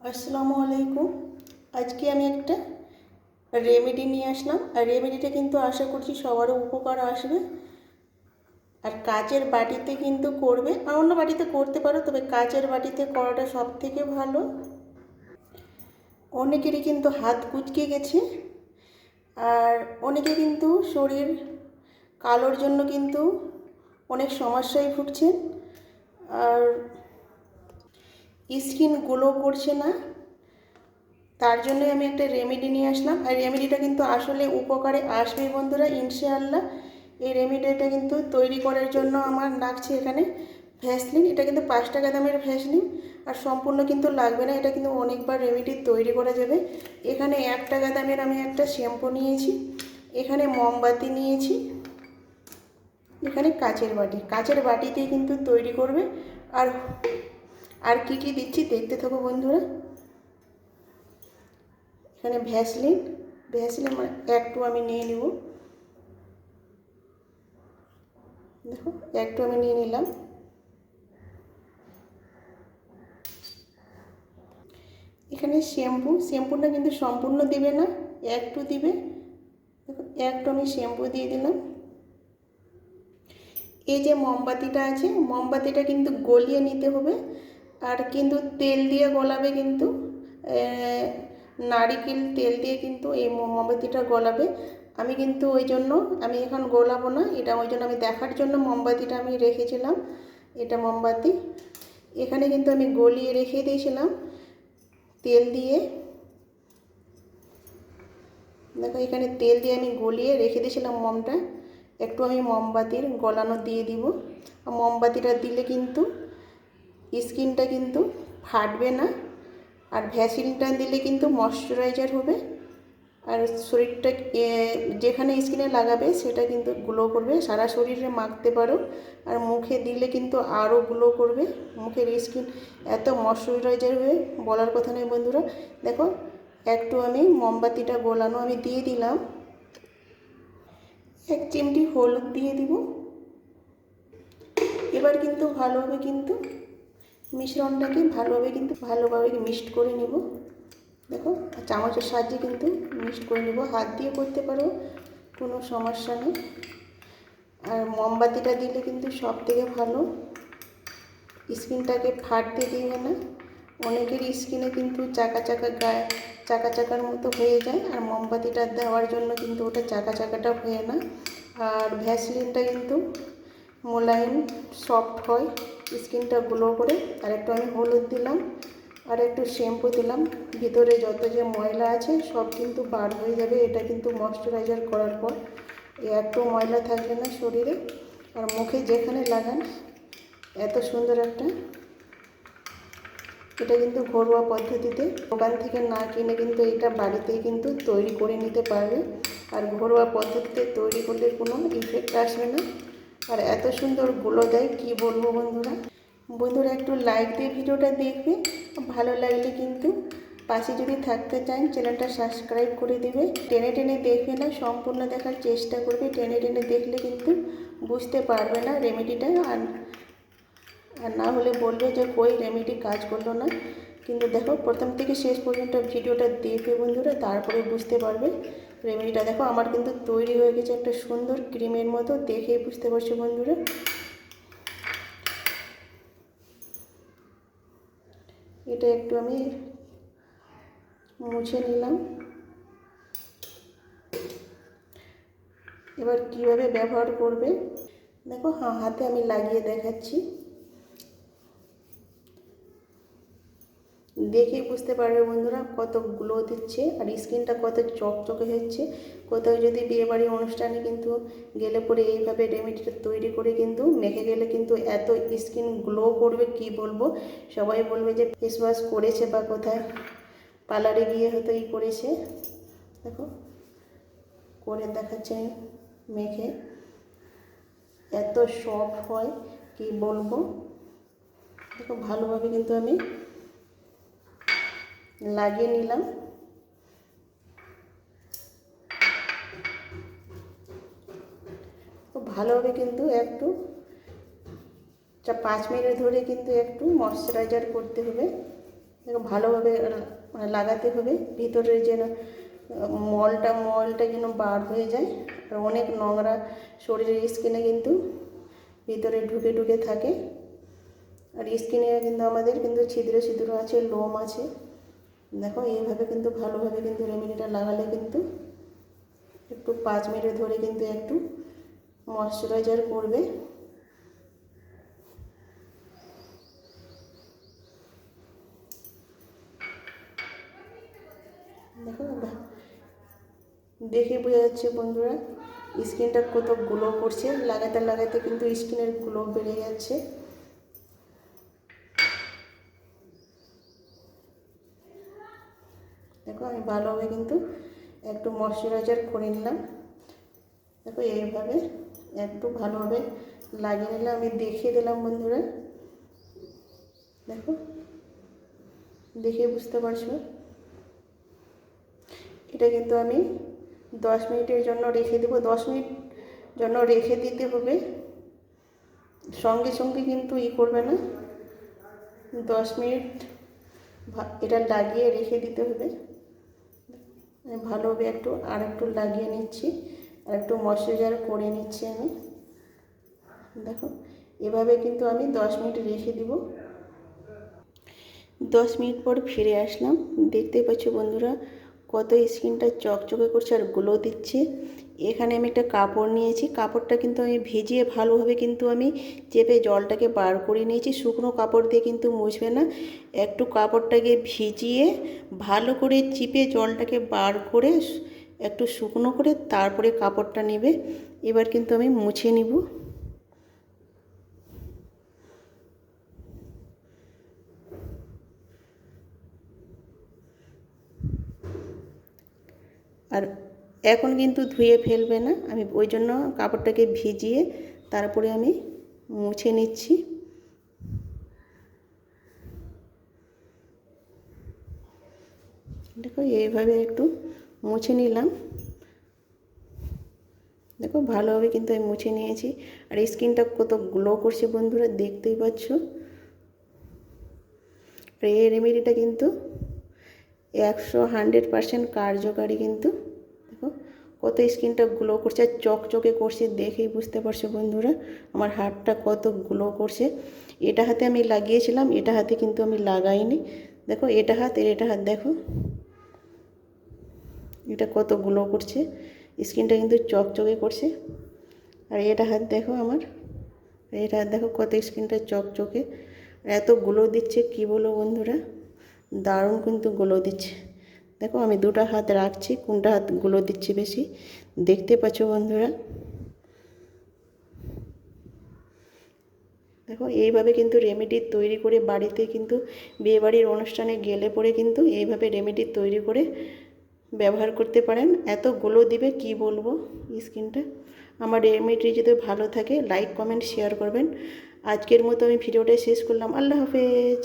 আসসালামু আলাইকুম। আজকে আমি একটা রেমেডি নিয়ে আসলাম, আর রেমেডিটা কিন্তু আশা করছি সবারও উপকার আসবে। আর কাচের বাটিতে কিন্তু করবে, আর অন্য বাটিতে করতে পারো, তবে কাচের বাটিতে করাটা সব থেকে ভালো। অনেকেরই কিন্তু হাত কুঁচকে গেছে, আর অনেকে কিন্তু শরীর কালোর জন্য কিন্তু অনেক সমস্যায় ভুগছেন, আর স্কিন গ্লো করছে না। তার জন্যই আমি একটা রেমেডি নিয়ে আসলাম, আর রেমেডিটা কিন্তু আসলে উপকারে আসবে বন্ধুরা, ইনশাআল্লাহ। এই রেমেডিটা কিন্তু তৈরি করার জন্য আমার লাগছে এখানে ভ্যাসলিন। এটা কিন্তু 5 টাকা দামের ভ্যাসলিন, আর সম্পূর্ণ কিন্তু লাগবে না, এটা কিন্তু অনেকবার রেমেডি তৈরি করা যাবে। এখানে 1 টাকা দামের আমি একটা শ্যাম্পু নিয়েছি, এখানে মোমবাতি নিয়েছি, এখানে কাচের বাটিতেই কিন্তু তৈরি করবে। আর আর কী কী দিচ্ছি দেখতে থাকো বন্ধুরা। এখানে ভ্যাসলিন একটু আমি নিয়ে নেব, দেখো একটু আমি নিয়ে নিলাম। এখানে শ্যাম্পুটা কিন্তু সম্পূর্ণ দিবে না, একটু দিবে। দেখো একটু আমি শ্যাম্পু দিয়ে দিলাম। এই যে মোমবাতিটা আছে, মোমবাতিটা কিন্তু গলিয়ে নিতে হবে, আর কিন্তু তেল দিয়ে গলাবে, কিন্তু নারিকেল তেল দিয়ে কিন্তু এই মোমবাতিটা গলাবে। আমি কিন্তু ওই জন্য আমি এখন গলাবো না, এটা ওই জন্য আমি দেখার জন্য মোমবাতিটা আমি রেখেছিলাম। এটা মোমবাতি এখানে কিন্তু আমি গলিয়ে রেখে দিয়েছিলাম তেল দিয়ে। দেখো এখানে তেল দিয়ে আমি গলিয়ে রেখে দিয়েছিলাম মোমটা। একটু আমি মোমবাতির গলানো দিয়ে দিব। মোমবাতিটা দিলে কিন্তু স্কিনটা কিন্তু ফাটবে না, আর ভ্যাসলিনটা দিলে কিন্তু ময়শ্চারাইজার হবে, আর শরীরটা যেখানে স্কিনে লাগাবে সেটা কিন্তু গ্লো করবে। সারা শরীরে মাখতে পারো, আর মুখে দিলে কিন্তু আরও গ্লো করবে। মুখের স্কিন এত ময়শ্চারাইজার হয়ে বলার কথা নয় বন্ধুরা। দেখো একটু আমি মোমবাতিটা গোলানো আমি দিয়ে দিলাম, 1 চিমটি হলুদ দিয়ে দিব। এবার কিন্তু মিশ্রণটাকে ভালোভাবে মিক্সড করে নেব। দেখো চামচের সাহায্যে কিন্তু মিক্সড করে নেব, হাত দিয়ে করতে পারো, কোনো সমস্যা নেই। আর মোমবাতিটা দিলে কিন্তু সব থেকে ভালো, স্কিনটাকে ফাটতে দিবে না। অনেকের স্কিনে কিন্তু চাকার মতো হয়ে যায়, আর মোমবাতিটা দেওয়ার জন্য কিন্তু ওটা চাকাটা হয়ে না। আর ভ্যাসলিনটা কিন্তু মোলায়েম সফট হয়, স্কিনটা গ্লো করে। আর একটু আমি হলুদ দিলাম, আর একটু শ্যাম্পু দিলাম। ভিতরে যত যে ময়লা আছে সব কিন্তু বার হয়ে যাবে, এটা কিন্তু ময়শ্চারাইজার করার পর একটু ময়লা থাকবে না শরীরে। আর মুখে যেখানে লাগান এত সুন্দর একটা, এটা কিন্তু ঘরোয়া পদ্ধতিতে, দোকান থেকে না কিনে কিন্তু এটা বাড়িতেই কিন্তু তৈরি করে নিতে পারবে। আর ঘরোয়া পদ্ধতিতে তৈরি করলে কোনো ইফেক্ট আসবে না, আর এত সুন্দর গ্লো দেয় কি বলবো বন্ধুরা একটু লাইক দিয়ে ভিডিওটা দেখবে। ভালো লাগলে কিন্তু পাশে যদি থাকতে চান চ্যানেলটা সাবস্ক্রাইব করে দেবে। টেনে টেনে দেখবে না, সম্পূর্ণ দেখার চেষ্টা করবে। টেনে টেনে দেখলে কিন্তু বুঝতে পারবে না রেমেডিটা, আর না হলে বলবে যে কই রেমেডি কাজ করলো না। কিন্তু দেখো প্রথম থেকে শেষ পর্যন্ত ভিডিওটা দেখবে বন্ধুরা, তারপরে বুঝতে পারবে রেমেডিটা। দেখো আমার কিন্তু তৈরি হয়ে গেছে একটা সুন্দর ক্রিমের মতো, দেখেই বুঝতে পারছো বন্ধুরা। এটা একটু আমি মুছে নিলাম। এবার কিভাবে ব্যবহার করবে দেখো, হাতে আমি লাগিয়ে দেখাচ্ছি, দেখেই বুঝতে পারবে বন্ধুরা কত গ্লো দিচ্ছে, আর স্কিনটা কত চকচকে হচ্ছে। কোথাও যদি বিয়েবাড়ি অনুষ্ঠানে কিন্তু গেলে পরে এইভাবে রেমেডিটা তৈরি করে কিন্তু মেখে গেলে কিন্তু এত স্কিন গ্লো করবে কি বলবো। সবাই বলবে যে ফেস ওয়াশ করেছে বা কোথায় পার্লারে গিয়ে হয়তো করেছে। দেখো করে দেখাচ্ছে মেখে, এত সফট হয় কি বলবো। দেখো ভালোভাবে কিন্তু আমি লাগিয়ে নিলাম। তো ভালোভাবে কিন্তু একটু 5 মিনিট ধরে কিন্তু একটু ময়শ্চারাইজার করতে হবে। দেখো ভালোভাবে মানে লাগাতে হবে, ভিতরে যেন মলটা যেন বার হয়ে যায়। আর অনেক নোংরা শরীরের স্কিনে কিন্তু ভিতরে ঢুকে ঢুকে থাকে। আর স্কিনে কিন্তু আমাদের কিন্তু ছিদ্র ছিদ্র আছে, লোম আছে। দেখো এইভাবে কিন্তু ভালোভাবে কিন্তু রেমেডিটা লাগালে কিন্তু একটু 5 মিনিট ধরে কিন্তু একটু ময়শ্চারাইজার করবে। দেখো দেখে বোঝা যাচ্ছে বন্ধুরা স্কিনটা কত গ্লো করছে, লাগাতে লাগাতে কিন্তু স্কিনের গ্লো বেড়ে যাচ্ছে। দেখো আমি ভালোভাবে কিন্তু একটু ময়শ্চারাইজার করে নিলাম। দেখো এইভাবে একটু ভালোভাবে লাগিয়ে নিলাম, আমি দেখিয়ে দিলাম বন্ধুরা। দেখো দেখে বুঝতে পারছো, এটা কিন্তু আমি 10 মিনিটের জন্য রেখে দেবো। 10 মিনিট জন্য রেখে দিতে হবে, সঙ্গে সঙ্গে কিন্তু করবে না। 10 মিনিট এটা লাগিয়ে রেখে দিতে হবে। আমি ভালোভাবে একটু লাগিয়ে নিচ্ছি, আর একটু ময়শ্চারাইজার করে নিচ্ছি আমি। দেখো এভাবে কিন্তু আমি 10 মিনিট রেখে দিব। 10 মিনিট পর ফিরে আসলাম। দেখতে পাচ্ছ বন্ধুরা কত স্কিনটা চকচকে করছে আর গ্লো দিচ্ছে। এখানে আমি একটা কাপড় নিয়েছি, কাপড়টা কিন্তু আমি ভিজিয়ে ভালোভাবে কিন্তু আমি চেপে জলটাকে বার করে নিয়েছি। শুকনো কাপড় দিয়ে কিন্তু মুছবে না, একটু কাপড়টাকে ভিজিয়ে ভালো করে চিপে জলটাকে বার করে একটু শুকনো করে তারপরে কাপড়টা নেবে। এবার কিন্তু আমি মুছে নিব। আর এখন কিন্তু ধুয়ে ফেলবে না, আমি ওই জন্য কাপড়টাকে ভিজিয়ে তারপরে আমি মুছে নিচ্ছি। দেখো এইভাবে একটু মুছে নিলাম। দেখো ভালোভাবে কিন্তু আমি মুছে নিয়েছি, আর স্কিনটা কত গ্লো করছে বন্ধুরা দেখতেই পাচ্ছ। আর এই রেমেডিটা কিন্তু 100% কার্যকারী কিন্তু। দেখো কত স্কিনটা গ্লো করছে আর চকচকে করছে, দেখেই বুঝতে পারছো বন্ধুরা আমার হাতটা কত গ্লো করছে। এটা হাতে আমি লাগিয়েছিলাম, এটা হাতে কিন্তু আমি লাগাইনি। দেখো এটা হাত আর এটা হাত, দেখো এটা কত গ্লো করছে, স্কিনটা কিন্তু চকচকে করছে। আর এটা হাত দেখো আমার, এটা হাত দেখো কত স্কিনটা চকচকে, এত গ্লো দিচ্ছে কি বলো বন্ধুরা, দারুণ কিন্তু গ্লো দিচ্ছে। দেখো আমি দুটো হাত রাখছি, কোনটা হাত গ্লো দিচ্ছে বেশি দেখতে পাচ্ছ বন্ধুরা। দেখো এইভাবে কিন্তু রেমেডি তৈরি করে বাড়িতে কিন্তু বিয়েবাড়ির অনুষ্ঠানে গেলে পরে কিন্তু এইভাবে রেমেডি তৈরি করে ব্যবহার করতে পারেন, এত গ্লো দিবে কি বলবো স্কিনটা। আমার রেমেডি যদি ভালো থাকে লাইক কমেন্ট শেয়ার করবেন। আজকের মতো আমি ভিডিওটা শেষ করলাম। আল্লাহ হাফেজ।